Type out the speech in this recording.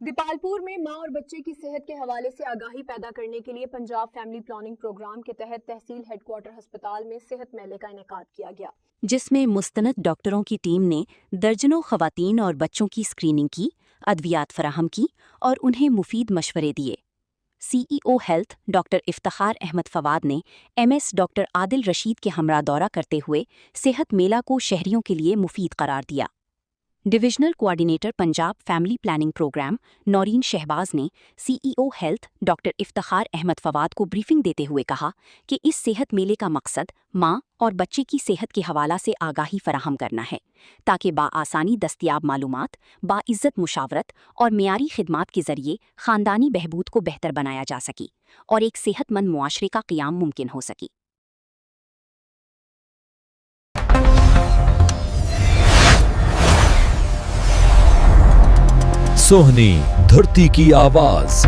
دیپالپور میں ماں اور بچے کی صحت کے حوالے سے آگاہی پیدا کرنے کے لیے پنجاب فیملی پلاننگ پروگرام کے تحت تحصیل ہیڈ کوارٹر ہسپتال میں صحت میلے کا انعقاد کیا گیا، جس میں مستند ڈاکٹروں کی ٹیم نے درجنوں خواتین اور بچوں کی اسکریننگ کی، ادویات فراہم کی اور انہیں مفید مشورے دیے۔ C E O health doctor Iftikhar Ahmed Fawad نے M S doctor Adil Rashid کے ہمراہ دورہ کرتے ہوئے صحت میلہ کو شہریوں کے لیے مفید قرار دیا۔ Divisional coordinator Punjab family planning program Noreen Shahbaz نے C E O health doctor Iftikhar Ahmed Fawad کو بریفنگ دیتے ہوئے کہا کہ اس صحت میلے کا مقصد ماں اور بچے کی صحت کے حوالہ سے آگاہی فراہم کرنا ہے تاکہ بآسانی دستیاب معلومات، باعزت مشاورت اور معیاری خدمات کے ذریعے خاندانی بہبود کو بہتر بنایا جا سکے اور ایک صحت مند معاشرے کا قیام ممکن ہو سکے۔ سوہنی دھرتی کی آواز